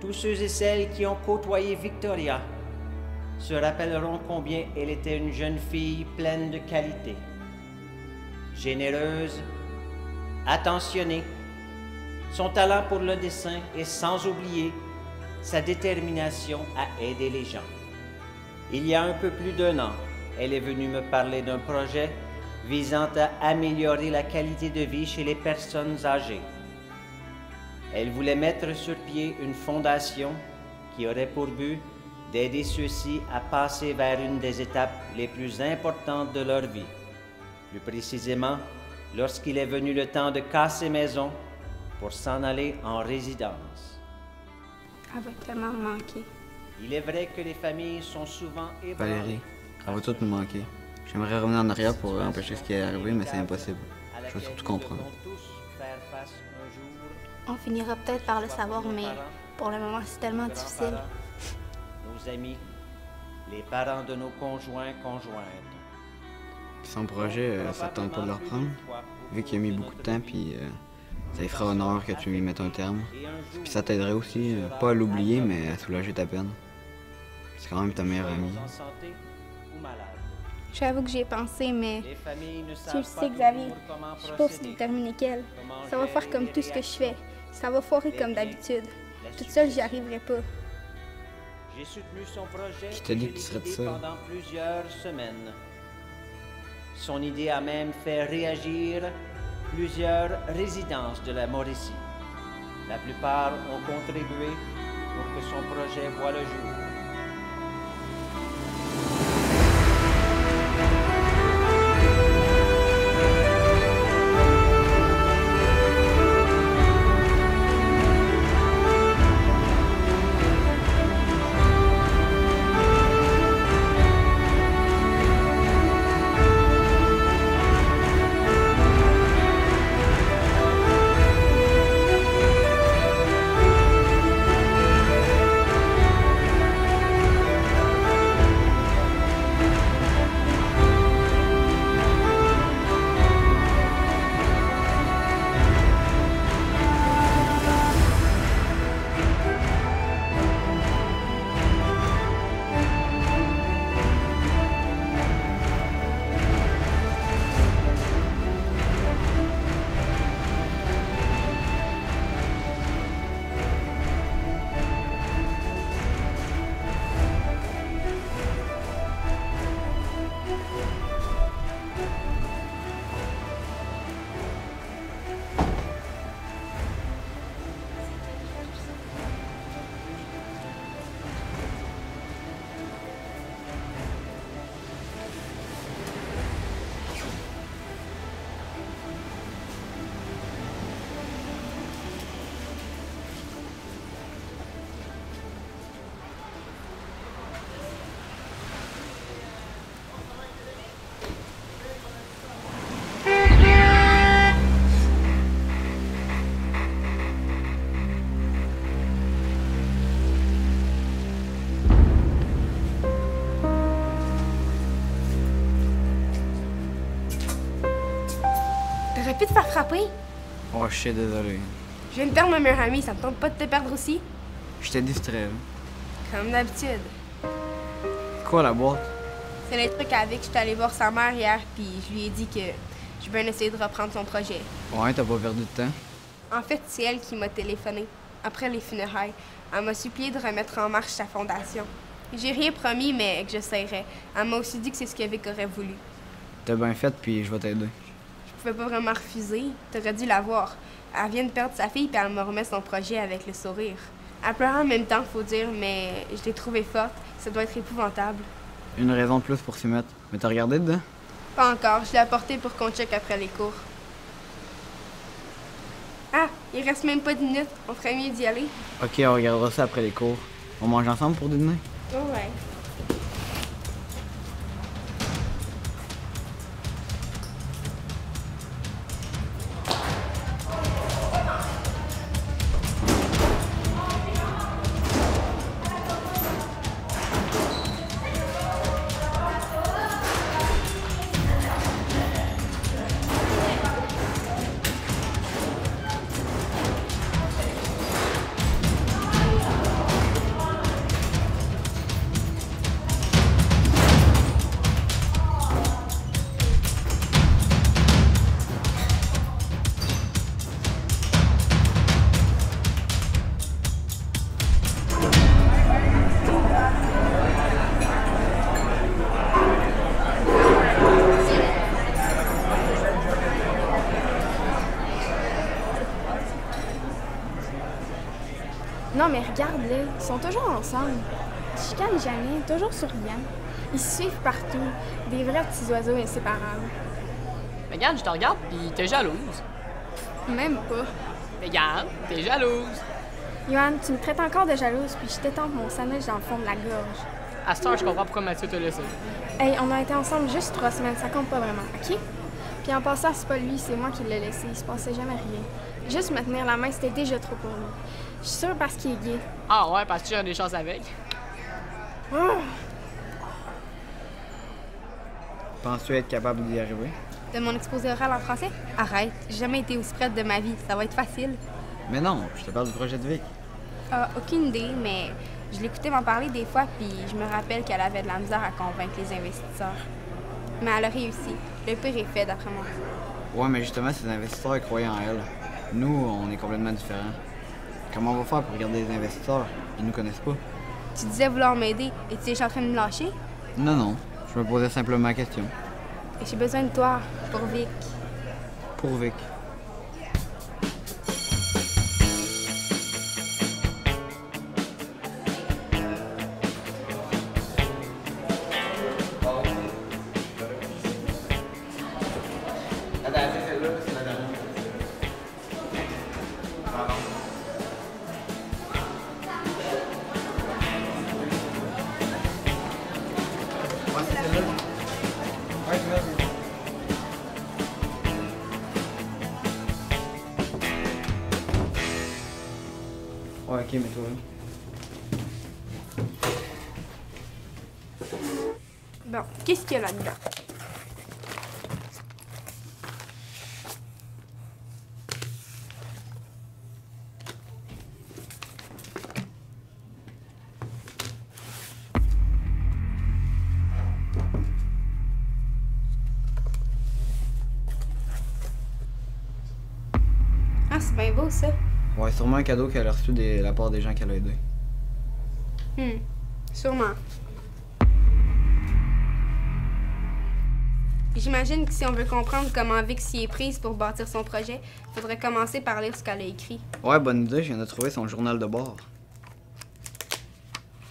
Tous ceux et celles qui ont côtoyé Victoria se rappelleront combien elle était une jeune fille pleine de qualités, généreuse, attentionnée, son talent pour le dessin et sans oublier sa détermination à aider les gens. Il y a un peu plus d'1 an, elle est venue me parler d'un projet visant à améliorer la qualité de vie chez les personnes âgées. Elle voulait mettre sur pied une fondation qui aurait pour but d'aider ceux-ci à passer vers une des étapes les plus importantes de leur vie. Plus précisément, lorsqu'il est venu le temps de casser maison pour s'en aller en résidence. Elle va tellement me manquer. Il est vrai que les familles sont souvent ébranlées. Valérie, elle va tout nous manquer. J'aimerais revenir en arrière pour empêcher ce qui est arrivé, mais c'est impossible. Je veux surtout comprendre. On finira peut-être par le savoir, mais pour le moment, c'est tellement difficile. Nos amis, les parents de nos conjoints, conjointes. Puis son projet, ça te tente pas de le reprendre? Vu qu'il a mis beaucoup de temps, puis ça lui fera honneur que tu lui mettes un terme. Puis ça t'aiderait aussi, pas à l'oublier, mais à soulager ta peine. C'est quand même ta meilleure amie. J'avoue que j'y ai pensé, mais tu le sais, Xavier, je suis pas aussi déterminée qu'elle. Ça va faire comme tout ce que je fais. Ça va foirer comme d'habitude. Toute seule, j'y arriverai pas. J'ai soutenu son projet Qui t'a dit que tu serais seule? pendant plusieurs semaines. Son idée a même fait réagir plusieurs résidences de la Mauricie. La plupart ont contribué pour que son projet voie le jour. T'aurais pu te faire frapper? Oh, je suis désolé. Je viens de perdre ma meilleure amie, ça me tente pas de te perdre aussi? J'étais distrait, là. Comme d'habitude. Quoi, la boîte? C'est le truc avec, j'étais allée voir sa mère hier, puis je lui ai dit que je vais essayer de reprendre son projet. Ouais, t'as pas perdu de temps? En fait, c'est elle qui m'a téléphoné. Après les funérailles, elle m'a supplié de remettre en marche sa fondation. J'ai rien promis, mais que j'essaierais. Elle m'a aussi dit que c'est ce qu'Evic aurait voulu. T'as bien fait, puis je vais t'aider. Je pouvais pas vraiment refuser. T'aurais dû la voir. Elle vient de perdre sa fille, puis elle me remet son projet avec le sourire. Elle pleurait en même temps, faut dire, mais je l'ai trouvée forte. Ça doit être épouvantable. Une raison de plus pour s'y mettre. Mais t'as regardé dedans? Pas encore. Je l'ai apporté pour qu'on check après les cours. Ah, il reste même pas 10 minutes. On ferait mieux d'y aller. Ok, on regardera ça après les cours. On mange ensemble pour dîner? Oh ouais. Non, mais regarde-les, ils sont toujours ensemble. Ils se chicanent jamais, toujours souriants. Ils se suivent partout, des vrais petits oiseaux inséparables. Mais regarde, je te regarde, pis t'es jalouse. Même pas. Mais regarde, t'es jalouse. Johan, tu me traites encore de jalouse, puis je t'étampe mon sandwich dans le fond de la gorge. À cette heure, je comprends pourquoi Mathieu t'a laissé. Hey, on a été ensemble juste 3 semaines, ça compte pas vraiment, OK? Puis en passant, c'est pas lui, c'est moi qui l'ai laissé, il se passait jamais rien. Juste me tenir la main, c'était déjà trop pour lui. Je suis sûre parce qu'il est gay. Ah ouais, parce que tu as des chances avec. Oh! Penses-tu être capable d'y arriver? De mon exposé oral en français? Arrête, j'ai jamais été aussi prête de ma vie, ça va être facile. Mais non, je te parle du projet de Vic. Ah, aucune idée, mais je l'écoutais m'en parler des fois, puis je me rappelle qu'elle avait de la misère à convaincre les investisseurs. Mais elle a réussi. Le pire est fait, d'après moi. Ouais, mais justement, ces investisseurs croyaient en elle. Nous, on est complètement différents. Comment on va faire pour regarder les investisseurs? Ils nous connaissent pas. Tu disais vouloir m'aider, et tu es en train de me lâcher? Non, non. Je me posais simplement la question. Et j'ai besoin de toi, pour Vic. Pour Vic. Ouais, ok, mets-toi là. Bon, qu'est-ce qu'il y a là-dedans? Ah, c'est bien beau, ça. Ouais, sûrement un cadeau qu'elle a reçu de la part des gens qu'elle a aidés. Sûrement. J'imagine que si on veut comprendre comment Vic s'y est prise pour bâtir son projet, il faudrait commencer par lire ce qu'elle a écrit. Ouais, bonne idée, je viens de trouver son journal de bord.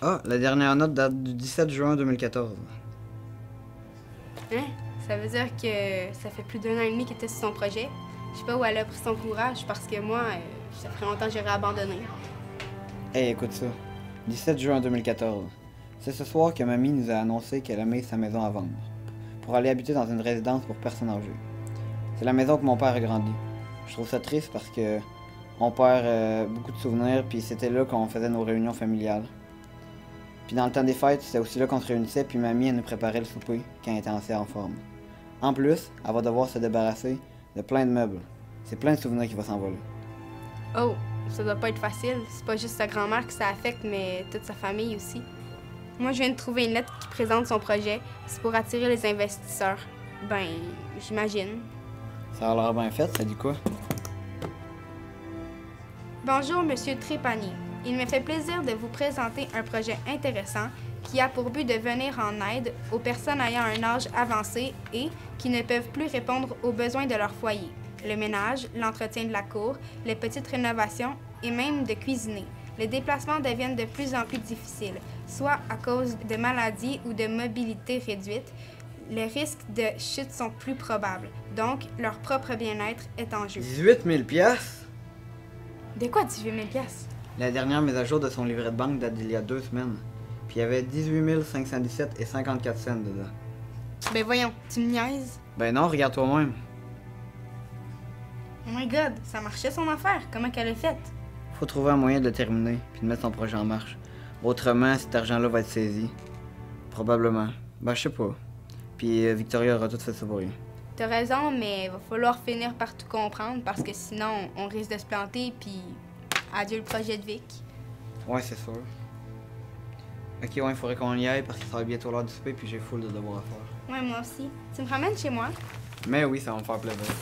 Ah, la dernière note date du 17 juin 2014. Hein? Ça veut dire que ça fait plus d'1 an et demi qu'elle était sur son projet. Je sais pas où elle a pris son courage parce que moi, ça ferait longtemps que j'aurais abandonné. Hey, écoute ça. 17 juin 2014. C'est ce soir que mamie nous a annoncé qu'elle a mis sa maison à vendre pour aller habiter dans une résidence pour personnes âgées. C'est la maison que mon père a grandi. Je trouve ça triste parce que on perd beaucoup de souvenirs, puis c'était là qu'on faisait nos réunions familiales. Puis dans le temps des fêtes, c'était aussi là qu'on se réunissait, puis mamie, elle nous préparait le souper quand elle était assez en forme. En plus, elle va devoir se débarrasser de plein de meubles. C'est plein de souvenirs qui vont s'envoler. Oh, ça doit pas être facile. C'est pas juste sa grand-mère que ça affecte, mais toute sa famille aussi. Moi, je viens de trouver une lettre qui présente son projet. C'est pour attirer les investisseurs. Ben, j'imagine. Ça a l'air bien fait, ça dit quoi? Bonjour, Monsieur Trépanier. Il me fait plaisir de vous présenter un projet intéressant qui a pour but de venir en aide aux personnes ayant un âge avancé et qui ne peuvent plus répondre aux besoins de leur foyer. Le ménage, l'entretien de la cour, les petites rénovations et même de cuisiner. Les déplacements deviennent de plus en plus difficiles, soit à cause de maladies ou de mobilité réduite. Les risques de chute sont plus probables, donc leur propre bien-être est en jeu. 18 000 piastres? De quoi 18 000 piastres? La dernière mise à jour de son livret de banque date d'il y a 2 semaines. Puis il y avait 18 517 et 54 cents dedans. Ben voyons, tu me niaises? Ben non, regarde toi-même. Oh my god, ça marchait son affaire. Comment qu'elle a fait? Faut trouver un moyen de le terminer, puis de mettre son projet en marche. Autrement, cet argent-là va être saisi. Probablement. Ben, je sais pas. Puis Victoria aura tout fait ça pour rien. T'as raison, mais il va falloir finir par tout comprendre parce que sinon, on risque de se planter, puis adieu le projet de Vic. Ouais, c'est sûr. Ok, ouais, il faudrait qu'on y aille parce que ça va bientôt l'heure du souper, puis j'ai full de devoirs à faire. Ouais, moi aussi. Tu me ramènes chez moi? Mais oui, ça va me faire plaisir.